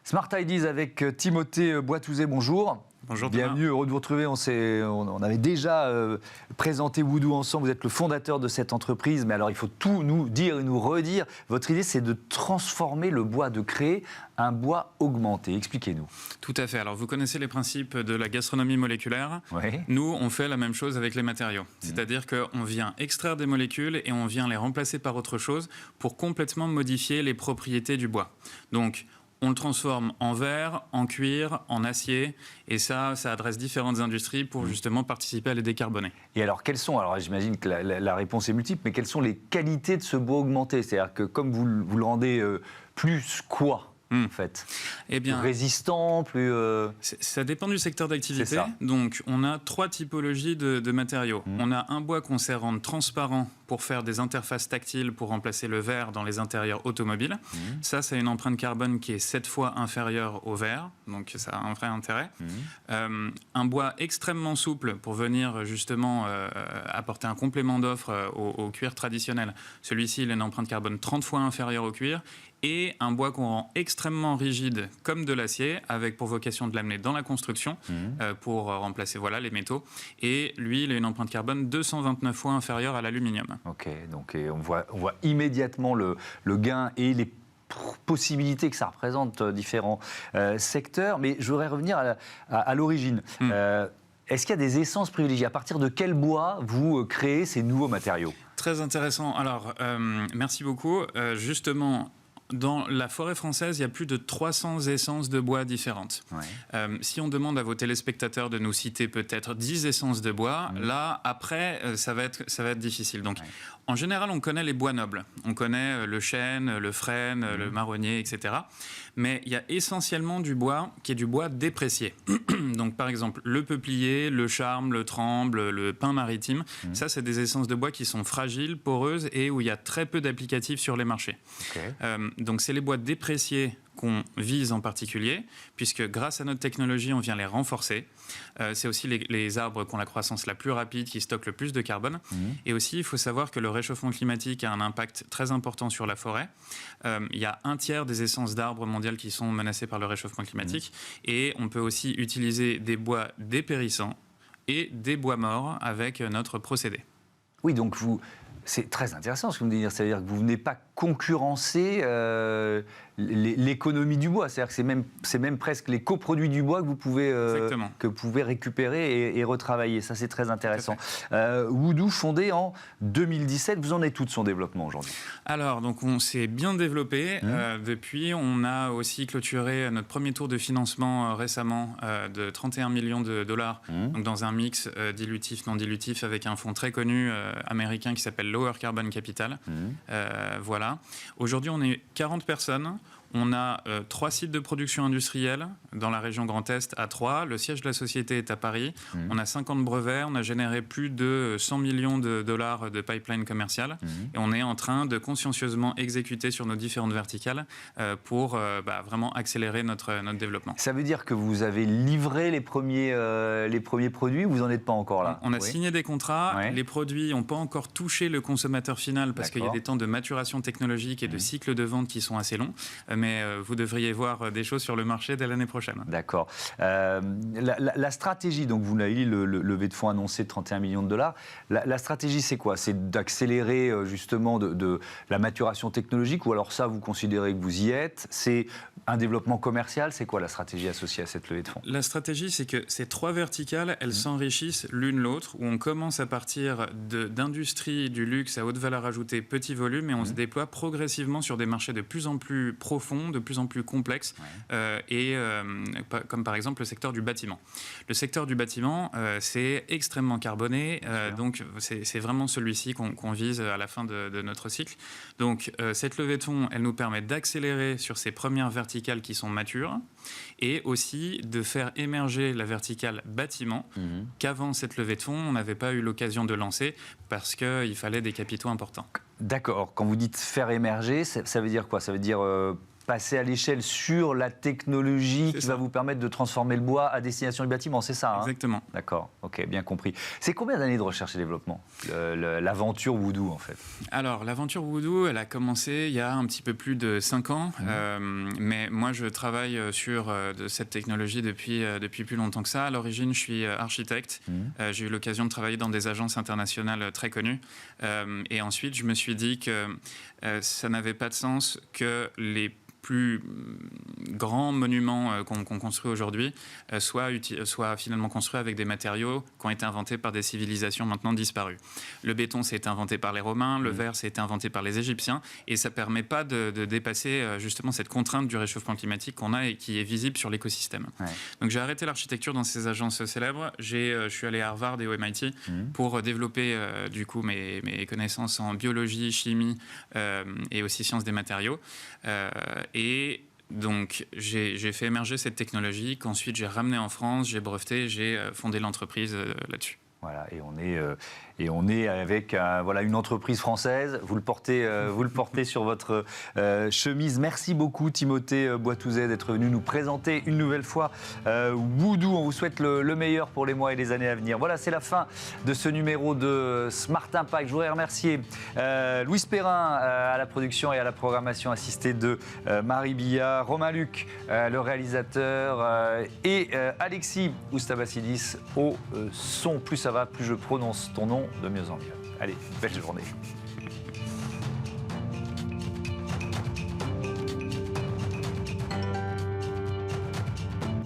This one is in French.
Smart Ideas avec Timothée Boitouzé, bonjour. Bonjour. Bienvenue, heureux de vous retrouver. On avait déjà présenté Woodoo ensemble. Vous êtes le fondateur de cette entreprise. Mais alors, il faut tout nous dire et nous redire. Votre idée, c'est de transformer le bois, de créer un bois augmenté. Expliquez-nous. Tout à fait. Alors, vous connaissez les principes de la gastronomie moléculaire. Oui. Nous, on fait la même chose avec les matériaux. C'est-à-dire qu'on vient extraire des molécules et on vient les remplacer par autre chose pour complètement modifier les propriétés du bois. Donc, on le transforme en verre, en cuir, en acier, et ça adresse différentes industries pour justement participer à les décarboner. Et alors, alors j'imagine que la réponse est multiple, mais quelles sont les qualités de ce bois augmenté? C'est-à-dire que comme vous le rendez plus quoi en fait, eh bien, plus résistant, plus... Ça dépend du secteur d'activité. Donc, on a 3 typologies de matériaux. On a un bois qu'on sait rendre transparent pour faire des interfaces tactiles pour remplacer le verre dans les intérieurs automobiles. Ça a une empreinte carbone qui est 7 fois inférieure au verre, donc ça a un vrai intérêt. Un bois extrêmement souple pour venir justement apporter un complément d'offre au cuir traditionnel. Celui-ci, il a une empreinte carbone 30 fois inférieure au cuir. Et un bois qu'on rend extrêmement rigide comme de l'acier, avec pour vocation de l'amener dans la construction pour remplacer les métaux. Et lui, il a une empreinte carbone 229 fois inférieure à l'aluminium. Ok, donc on voit immédiatement le gain et les possibilités que ça représente différents secteurs. Mais je voudrais revenir à l'origine. Est-ce qu'il y a des essences privilégiées? À partir de quel bois vous créez ces nouveaux matériaux? Très intéressant. Alors, merci beaucoup. Justement, dans la forêt française, il y a plus de 300 essences de bois différentes. Si on demande à vos téléspectateurs de nous citer peut-être 10 essences de bois, là, après, ça va être difficile. Donc, en général, on connaît les bois nobles. On connaît le chêne, le frêne, le marronnier, etc. Mais il y a essentiellement du bois qui est du bois déprécié. Donc, par exemple, le peuplier, le charme, le tremble, le pin maritime. Ça, c'est des essences de bois qui sont fragiles, poreuses et où il y a très peu d'applicatifs sur les marchés. Donc, c'est les bois dépréciés qu'on vise en particulier, puisque grâce à notre technologie, on vient les renforcer. C'est aussi les arbres qui ont la croissance la plus rapide, qui stockent le plus de carbone. Et aussi, il faut savoir que le réchauffement climatique a un impact très important sur la forêt. Il y a un tiers des essences d'arbres mondiales qui sont menacées par le réchauffement climatique. Et on peut aussi utiliser des bois dépérissants et des bois morts avec notre procédé. Oui, donc c'est très intéressant ce que vous me dites. C'est-à-dire que vous ne venez pas concurrencer l'économie du bois. C'est-à-dire que c'est même presque les coproduits du bois que vous pouvez récupérer et retravailler. Ça, c'est très intéressant. Woodoo, fondé en 2017, vous en êtes où de son développement aujourd'hui? Alors, donc on s'est bien développé. Depuis, on a aussi clôturé notre premier tour de financement récemment de 31 millions de dollars, donc dans un mix dilutif, non dilutif, avec un fonds très connu américain qui s'appelle Lower Carbon Capital. Voilà. Aujourd'hui, on est 40 personnes. On a 3 sites de production industrielle dans la région Grand Est à Troyes. Le siège de la société est à Paris. On a 50 brevets. On a généré plus de 100 millions de dollars de pipeline commercial. Et on est en train de consciencieusement exécuter sur nos différentes verticales pour vraiment accélérer notre développement. Ça veut dire que vous avez livré les premiers produits ou vous n'en êtes pas encore là? On a signé des contrats. Les produits n'ont pas encore touché le consommateur final parce qu'il y a des temps de maturation technologique et de cycle de vente qui sont assez longs. Mais vous devriez voir des choses sur le marché dès l'année prochaine. D'accord. La stratégie, donc vous l'avez dit, le levée de fonds annoncé de 31 millions de dollars, la stratégie c'est quoi? C'est d'accélérer justement de la maturation technologique, ou alors ça vous considérez que vous y êtes? C'est un développement commercial? C'est quoi la stratégie associée à cette levée de fonds? La stratégie, c'est que ces 3 verticales, elles s'enrichissent l'une l'autre, où on commence à partir d'industries du luxe à haute valeur ajoutée, petit volume, et on se déploie progressivement sur des marchés de plus en plus profonds, de plus en plus complexes, comme par exemple le secteur du bâtiment. Le secteur du bâtiment, c'est extrêmement carboné, donc c'est vraiment celui-ci qu'on vise à la fin de notre cycle. Donc cette levée de fonds, elle nous permet d'accélérer sur ces premières verticales qui sont matures, et aussi de faire émerger la verticale bâtiment, qu'avant cette levée de fonds, on n'avait pas eu l'occasion de lancer, parce qu'il fallait des capitaux importants. D'accord. Quand vous dites faire émerger, ça veut dire quoi? Ça veut dire passer à l'échelle sur la technologie qui va vous permettre de transformer le bois à destination du bâtiment, c'est ça, hein? Exactement. D'accord, ok, bien compris. C'est combien d'années de recherche et développement, l'aventure Woodoo, en fait? Alors, l'aventure Woodoo, elle a commencé il y a un petit peu plus de 5 ans, mais moi, je travaille sur de cette technologie depuis plus longtemps que ça. À l'origine, je suis architecte. J'ai eu l'occasion de travailler dans des agences internationales très connues. Et ensuite, je me suis dit que ça n'avait pas de sens que les plus grands monuments qu'on construit aujourd'hui soient finalement construits avec des matériaux qui ont été inventés par des civilisations maintenant disparues. Le béton, c'est inventé par les Romains, le verre, c'est inventé par les Égyptiens, et ça ne permet pas de dépasser justement cette contrainte du réchauffement climatique qu'on a et qui est visible sur l'écosystème. Ouais. Donc j'ai arrêté l'architecture dans ces agences célèbres, je suis allé à Harvard et au MIT pour développer du coup mes connaissances en biologie, chimie et aussi sciences des matériaux. Et donc, j'ai fait émerger cette technologie qu'ensuite j'ai ramenée en France, j'ai breveté, j'ai fondé l'entreprise là-dessus. Voilà, et on est avec voilà, une entreprise française. Vous le portez sur votre chemise. Merci beaucoup, Timothée Boitouzé, d'être venu nous présenter une nouvelle fois Woodoo. On vous souhaite le meilleur pour les mois et les années à venir. Voilà, c'est la fin de ce numéro de Smart Impact. Je voudrais remercier Louis Perrin à la production et à la programmation assistée de Marie Billard, Romain Luc, le réalisateur, et Alexis Oustabassidis au son. Plus ça va, plus je prononce ton nom de mieux en mieux. Allez, belle journée.